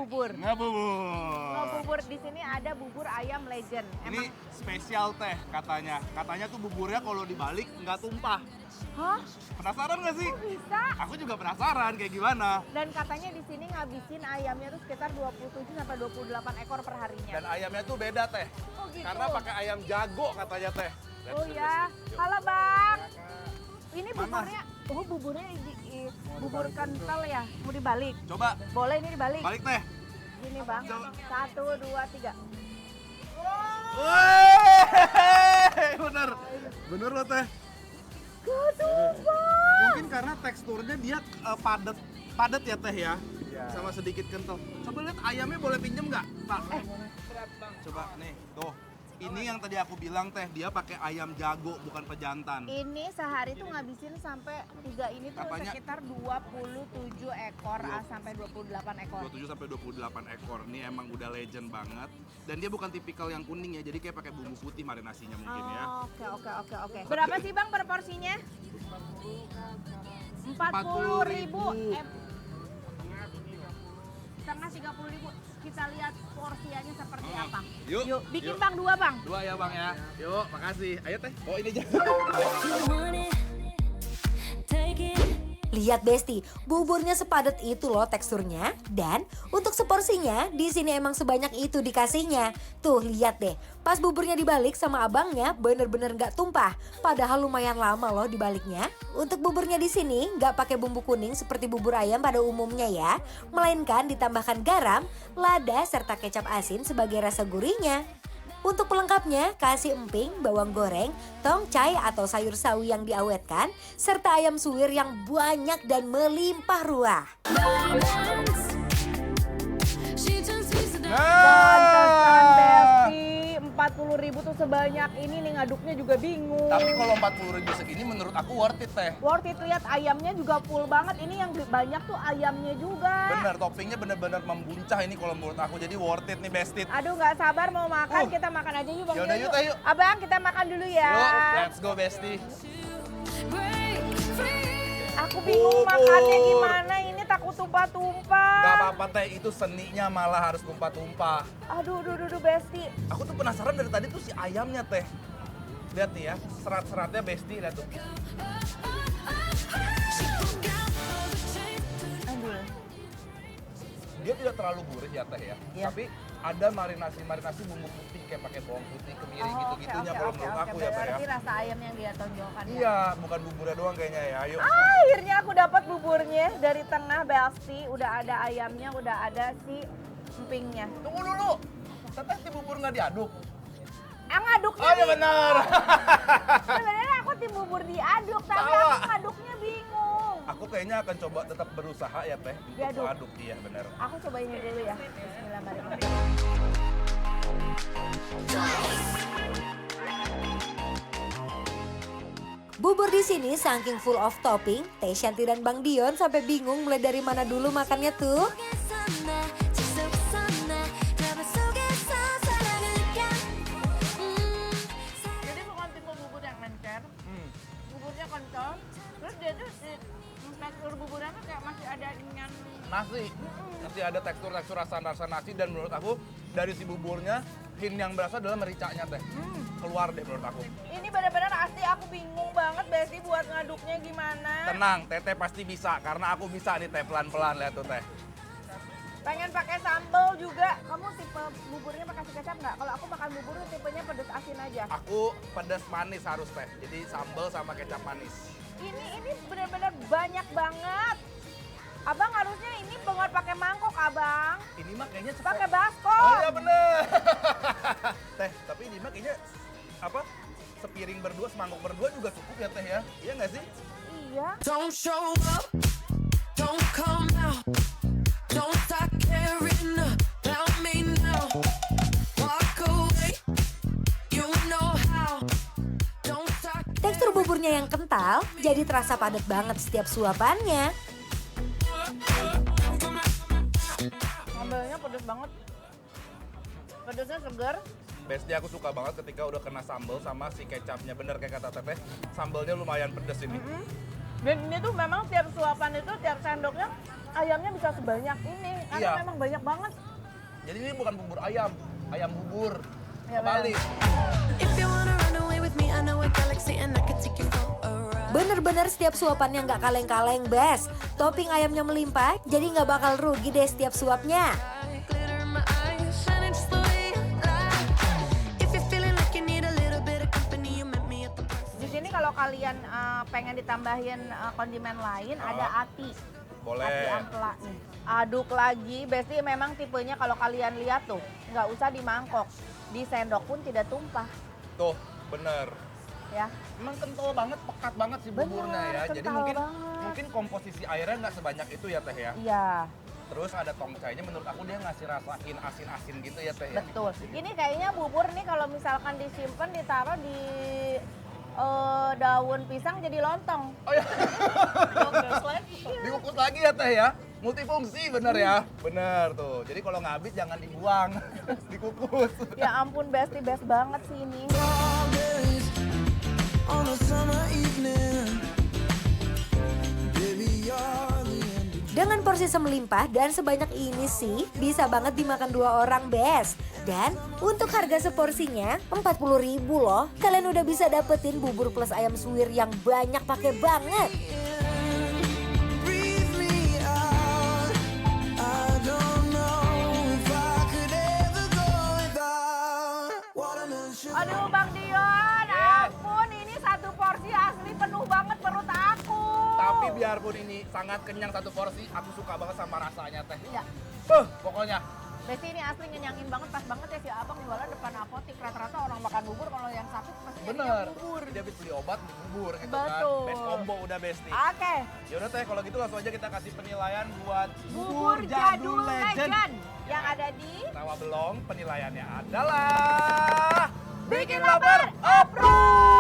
ngebubur. Ngebubur di sini ada bubur ayam legend. Ini spesial teh katanya. Katanya tuh buburnya kalau dibalik nggak tumpah. Hah? Penasaran nggak sih? Kok bisa? Aku juga penasaran kayak gimana. Dan katanya di sini ngabisin ayamnya tuh sekitar 27 sampai 28 ekor per harinya. Dan ayamnya tuh beda teh. Oh gitu. Karena pakai ayam jago katanya teh. Oh ya. Halo Bang. Ini buburnya, buburnya bubur kental ya? Mau dibalik? Coba Boleh ini dibalik? balik teh. Gini Bang. Coba. 1, 2, 3. Wih, bener loh teh. Ketumpah. Mungkin karena teksturnya dia padat ya teh ya, sama sedikit kental. Coba lihat ayamnya, boleh pinjem nggak Pak? Coba nih, tuh. Ini yang tadi aku bilang teh, dia pakai ayam jago bukan pejantan. Ini sehari tuh ngabisin sampai 3 ini tuh Katanya- sekitar 27 ekor sampai 28 ekor. 27 sampai 28 ekor. Ini emang udah legend banget. Dan dia bukan tipikal yang kuning ya, jadi kayak pakai bumbu putih marinasinya mungkin ya. Oke. Berapa sih Bang per porsinya? 40.000. Setengah 30.000. Kita lihat porsianya seperti apa. Yuk, Bikin yuk. Bang 2 Bang. 2 ya Bang ya. Yuk, makasih. Ayo teh. Oh ini aja. Lihat Besti, buburnya sepadat itu loh teksturnya. Dan untuk seporsinya, di sini emang sebanyak itu dikasihnya. Tuh lihat deh, pas buburnya dibalik sama abangnya bener-bener nggak tumpah. Padahal lumayan lama loh dibaliknya. Untuk buburnya di sini nggak pakai bumbu kuning seperti bubur ayam pada umumnya ya. Melainkan ditambahkan garam, lada, serta kecap asin sebagai rasa gurihnya. Untuk pelengkapnya, kasih emping, bawang goreng, tongcai atau sayur sawi yang diawetkan, serta ayam suwir yang banyak dan melimpah ruah. Pantesan Besti, 40.000 tuh sebanyak ini nih, ngaduknya juga bingung. Tapi kalau 40.000 segini menurut aku worth it teh. Worth it, lihat ayamnya juga full banget. Ini yang banyak tuh ayamnya juga. Bener, toppingnya bener-bener membuncah ini kalau menurut aku. Jadi worth it nih, best it. Aduh nggak sabar mau makan, kita makan aja yuk Bang. Yaudah, yuk, Teh, yuk. Abang kita makan dulu ya. Yuk, let's go bestie. Aku bingung Bubur. makannya gimana, ini takut tumpah-tumpah. Gak apa-apa teh, itu seninya malah harus tumpah-tumpah. Aduh, Besti. Aku tuh penasaran dari tadi tuh si ayamnya teh. Lihat nih ya, serat-seratnya bestie, lihat tuh. Aduh. Dia tidak terlalu gurih ya teh ya, Iya. tapi ada marinasi bumbu putih kayak pakai bawang putih, kemiri gitu-gitunya kalau menurut aku ya teh ya. Berarti rasa ayam yang dia tonjolkan ya. Iya, bukan bumbunya doang kayaknya ya. Ayo. Akhirnya aku dapat buburnya dari tengah Besti. Udah ada ayamnya, udah ada si empingnya. Tunggu dulu. Teteh si bubur nggak diaduk. Ngaduknya Oh iya benar. sebenarnya aku tim bubur diaduk, tapi Salah. aku ngaduknya bingung. Aku kayaknya akan coba tetap berusaha ya teh untuk Diaduk. aduk. Iya benar. Aku coba ini dulu ya. Bismillahirrahmanirrahim. Bubur di sini saking full of topping, Teh Shanty dan Bang Dion sampai bingung mulai dari mana dulu makannya tuh. Jadi bukan tipe bubur yang mencer, buburnya kental. Terus dia tuh tekstur buburnya tuh kayak masih ada dengan Nasi. Nanti ada tekstur rasa nasi dan menurut aku dari si buburnya hint yang berasa adalah mericanya teh. Keluar deh menurut aku. ini benar-benar asli aku bingung banget Besti buat ngaduknya gimana. Tenang, Teteh pasti bisa karena aku bisa nih teh pelan-pelan lihat tuh teh. Pengen pakai sambal juga. Kamu tipe buburnya pakai kecap nggak? Kalau aku makan bubur tuh tipenya pedes asin aja. Aku pedas manis harus teh. Jadi sambal sama kecap manis. Ini benar-benar banyak banget. Abang harusnya ini banget pakai mangkok, Abang. Ini mah kayaknya Pakai baskom. Oh iya bener. Teh, tapi ini mah kayaknya apa? Sepiring berdua, semangkok berdua juga cukup ya teh ya? Iya nggak sih? Iya. Don't show up, don't come out, don't start caring about me now. Walk away, you know how. Don't start. Tekstur buburnya yang kental, jadi terasa padat banget setiap suapannya. Sambalnya pedes banget. Pedesnya segar. Besti aku suka banget ketika udah kena sambal sama si kecapnya. Bener kayak kata Teteh, sambalnya lumayan pedes ini. Dan ini tuh memang tiap suapan itu, tiap sendoknya ayamnya bisa sebanyak ini karena Iya. memang banyak banget. Jadi ini bukan bubur ayam, ayam bubur. Iya, Kebalik. If you wanna run away with me, I know a galaxy and I can take you for a ride. Bener-bener setiap suapannya nggak kaleng-kaleng, Bes. Topping ayamnya melimpah, jadi nggak bakal rugi deh setiap suapnya. Glitter in my eyes, shining just the way you like. If you're feeling like you need a little bit of company, you met me at the perfect. Di sini kalau kalian pengen ditambahin kondimen lain ada ati. Boleh. Ati ampela nih. Aduk lagi, Besti memang tipenya kalau kalian lihat tuh nggak usah di mangkok, di sendok pun tidak tumpah, Tuh, bener. ya. Emang kental banget, pekat banget sih buburnya Bener, ya. Jadi kental mungkin banget. mungkin komposisi airnya nggak sebanyak itu ya Teh ya. Iya, Terus ada tongcainya menurut aku dia ngasih rasa asin-asin gitu ya Teh ya. betul. Ini kayaknya bubur nih kalau misalkan disimpan ditaruh di daun pisang jadi lontong. Oh ya. Dikukus lagi ya Teh ya. Multifungsi bener ya. Bener tuh. Jadi kalau nggak habis jangan dibuang. Dikukus. Ya ampun, Besti best banget sih ini. Strawberries on a summer evening. Baby, you're the end. Dengan porsi semelimpah dan sebanyak ini sih, bisa banget dimakan 2 orang, Bes. Dan untuk harga seporsinya 40.000 loh. Kalian udah bisa dapetin bubur plus ayam suwir yang banyak pakai banget. Breathe me out. I don't know if I could ever go without watermelon sugar. Aduh Bang Dion, ampun ini satu porsi asli penuh banget perut aku. Tapi biarpun ini sangat kenyang satu porsi, aku suka banget sama rasanya Teh. Iya. Pokoknya. Besti ini asli ngenyangin banget, pas banget ya si abang jualan depan apotik. Rata-rata orang makan bubur kalau yang sakit pasti Bener. bubur. Dia habis beli obat, beli bubur gitu Betul. kan. Best combo udah Besti. Oke, Yaudah Teh, kalau gitu langsung aja kita kasih penilaian buat bubur jadul legend yang ada di Rawa Belong. Penilaiannya adalah Bikin Lapar Approve.